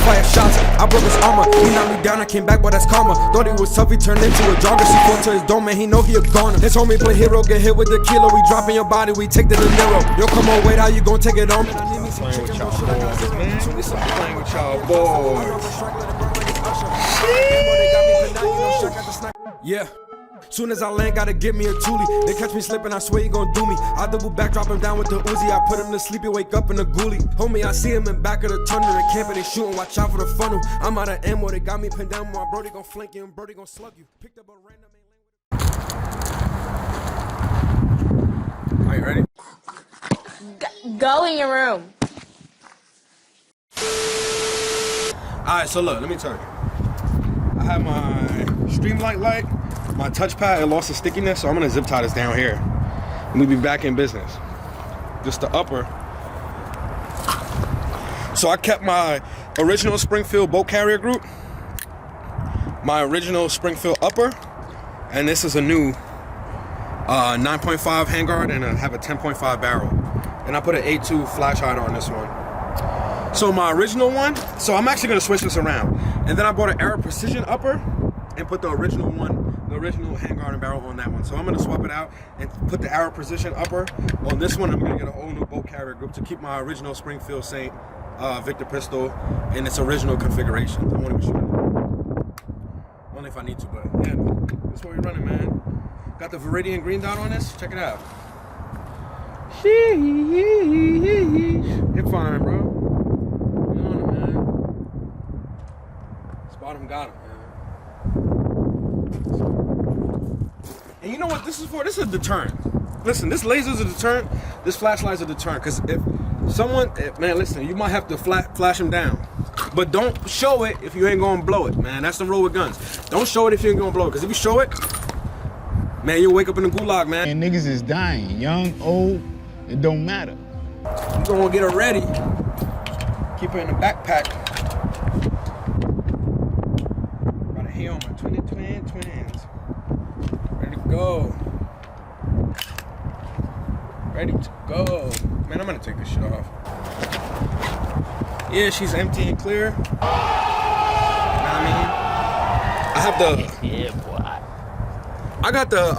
fire shots. I broke his armor, he knocked me down, I came back, but that's karma. Thought he was tough, he turned into a jogger. She fought to his dome, man, he know he a goner. His homie play hero, get hit with the kilo. We drop in your body, we take the De Niro. Yo, come on, wait, how you gon' take it on? Playing with y'all boys, man. Playing with y'all boys. Yeah. Soon as I land, gotta get me a Thule. They catch me slipping, I swear he gon' do me. I double back, drop him down with the Uzi. I put him to sleep, he wake up in the ghoulie. Homie, I see him in back of the tunnel. They camping, they shooting, watch out for the funnel. I'm out of ammo, they got me pinned down. My brody gon' flank you and brody gon' slug you. Picked up a random. Are you ready? Go in your room. Alright, so look, let me tell you. I have my Streamlight light, my touchpad, it lost the stickiness, so I'm gonna zip tie this down here. And we'll be back in business. Just the upper. So I kept my original Springfield boat carrier group, my original Springfield upper, and this is a new 9.5 handguard, and I have a 10.5 barrel. And I put an A2 flash hider on this one. So my original one, so I'm actually gonna switch this around. And then I bought an Arrow Precision upper and put the original one, the original handguard and barrel on that one. So I'm gonna swap it out and put the Arrow Precision upper on this one. I'm gonna get a whole new boat carrier group to keep my original Springfield Saint Victor pistol in its original configuration. I won't even shoot it. Only if I need to, but yeah, that's what we're running, man. Got the Viridian green dot on this, check it out. Hip firing, bro. You on it, man. Spot him, got him, man. And you know what this is for? This is a deterrent. Listen, this laser's a deterrent. This flashlight's a deterrent. Because if someone, man, listen, you might have to flash him down. But don't show it if you ain't gonna blow it, man. That's the rule with guns. Don't show it if you ain't gonna blow it. Because if you show it, man, you'll wake up in the gulag, man. And niggas is dying, young, old, it don't matter. You gonna get her ready. Keep her in the backpack. Got a hair on my twins. Ready to go. Ready to go. Man, I'm gonna take this shit off. Yeah, she's empty and clear. You know what I mean? I have the... Yeah, boy. I got the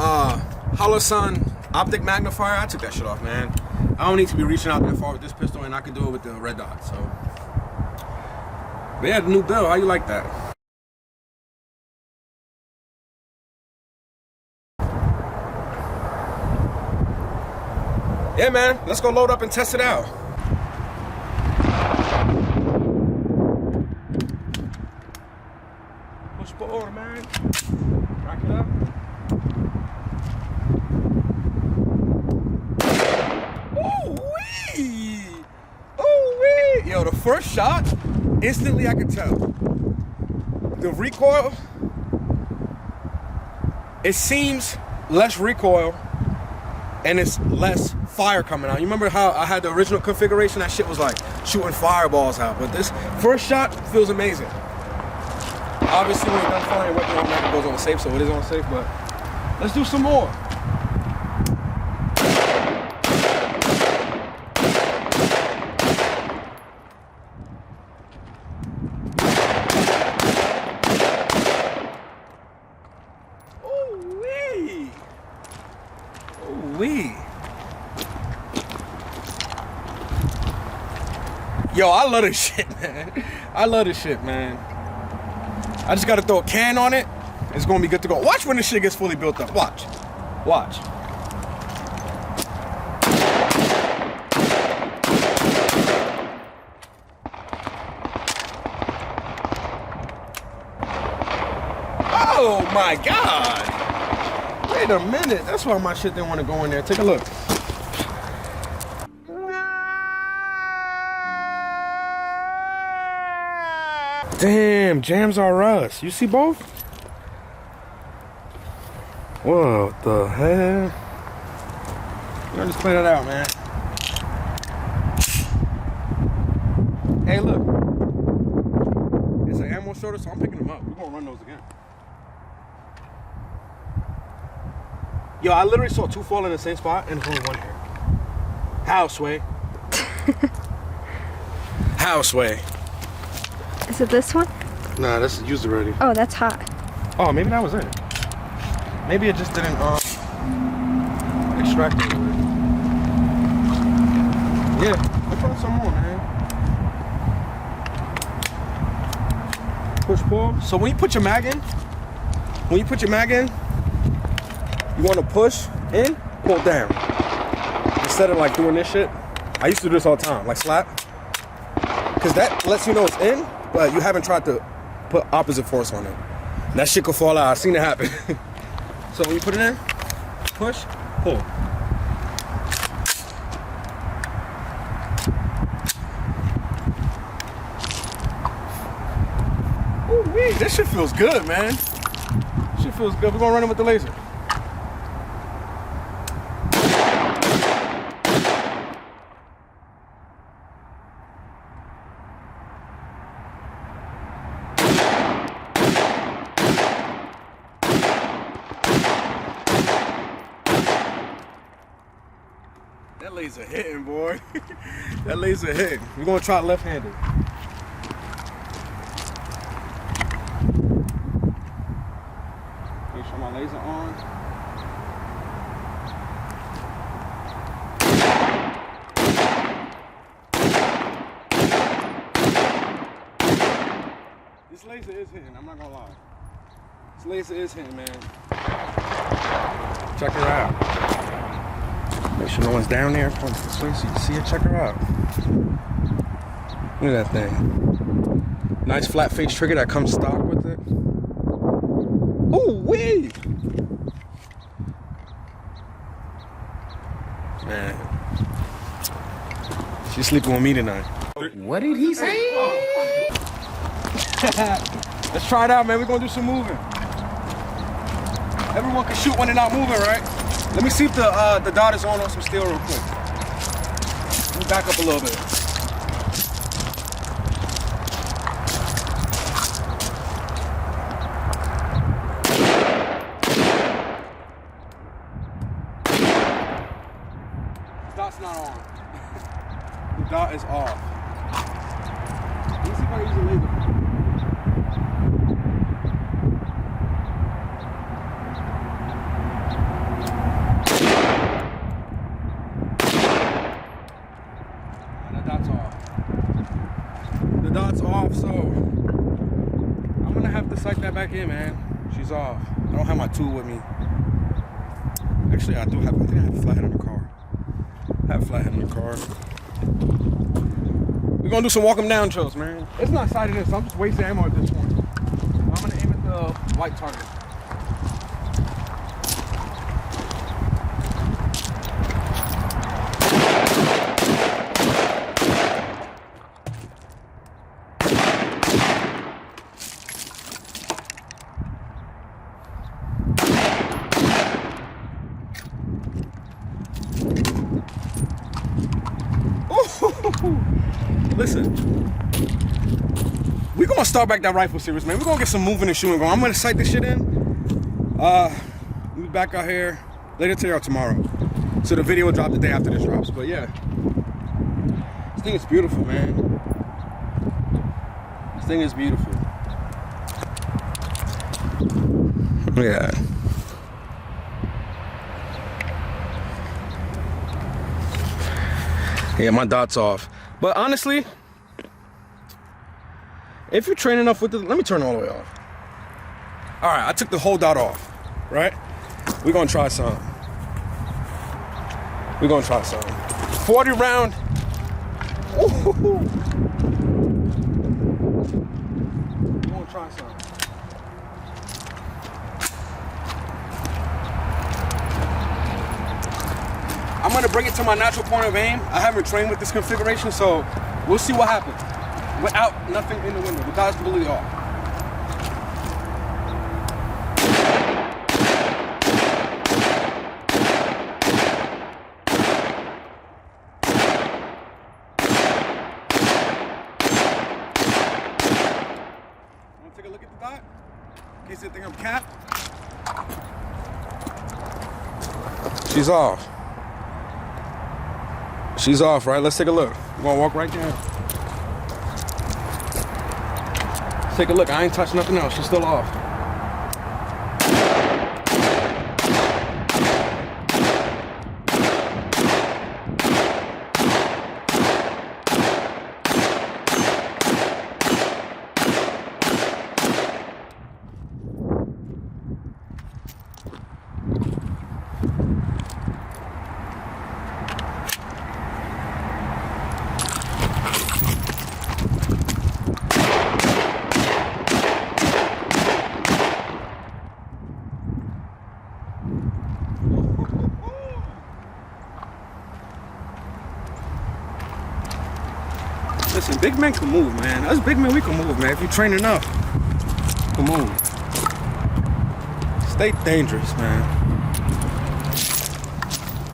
Holosun optic magnifier. I took that shit off, man. I don't need to be reaching out that far with this pistol, and I can do it with the red dot, so. But yeah, the new bill, how you like that? Yeah, man, let's go load up and test it out. Push forward, man. Rack it up. Yo, the first shot, instantly I could tell. The recoil, it seems less recoil and it's less fire coming out. You remember how I had the original configuration? That shit was like shooting fireballs out. But this first shot feels amazing. Obviously, when you're done firing, what automatic goes on safe, so it is on safe, but let's do some more. Yo, I love this shit, man. I love this shit, man. I just gotta throw a can on it. It's gonna be good to go. Watch when this shit gets fully built up. Watch. Watch. Oh my God. Wait a minute. That's why my shit didn't want to go in there. Take a look. Damn, jams are us. You see both? What the hell? Let me just play that out, man. Hey, look. It's an ammo shorter, so I'm picking them up. We're gonna run those again. Yo, I literally saw two fall in the same spot and there's only one here. How, Sway? How, Sway? Is it this one? Nah, that's used already. Oh, that's hot. Oh, maybe that was it. Maybe it just didn't extract it. Yeah, let's put some more, man. Push pull. So when you put your mag in, you want to push in, pull down. Instead of like doing this shit. I used to do this all the time, like slap. Because that lets you know it's in, but you haven't tried to put opposite force on it. That shit could fall out. I've seen it happen. So when you put it in, push, pull. Ooh, wee, this shit feels good, man. Shit feels good. We're gonna run it with the laser. That laser hitting, boy. That laser hitting. We're gonna try left-handed. Make sure my laser on. This laser is hitting, I'm not gonna lie. This laser is hitting, man. Check her out. Make sure no one's down there. Point this way so you can see it. Check her out. Look at that thing. Nice flat face trigger that comes stock with it. Ooh wee! Man. She's sleeping with me tonight. What did he say? Let's try it out, man. We're gonna do some moving. Everyone can shoot when they're not moving, right? Let me see if the dot is on some steel real quick. Let me back up a little bit. The dot's not on. The dot is off. Let me see if I can use a laser. The dot's off, so I'm gonna have to sight that back in, man. She's off. I don't have my tool with me. Actually, I think I have a flathead in the car. I have a flathead in the car. We're gonna do some walk 'em down drills, man. It's not sighted in, so I'm just wasting ammo at this point. I'm gonna aim at the white target. Listen, we're gonna start back that rifle series, man. We're gonna get some moving and shooting going. I'm gonna sight this shit in. We'll be back out here later today or tomorrow. So the video will drop the day after this drops. But yeah, this thing is beautiful, man. This thing is beautiful. Look at that. Yeah, my dot's off. But honestly, if you're training enough with it, let me turn it all the way off. All right, I took the whole dot off, right? We're gonna try something. We're gonna try something. 40 round. Ooh. We're gonna try something. I'm gonna bring it to my natural point of aim. I haven't trained with this configuration, so we'll see what happens. Without nothing in the window, the dot's completely off. Wanna take a look at the dot? In case you think I'm capped. She's off. She's off, right? Let's take a look. We're gonna walk right there. Take a look. I ain't touched nothing else. She's still off. Listen, big men can move, man. Us big men, we can move, man. If you train enough, we can move. Stay dangerous, man.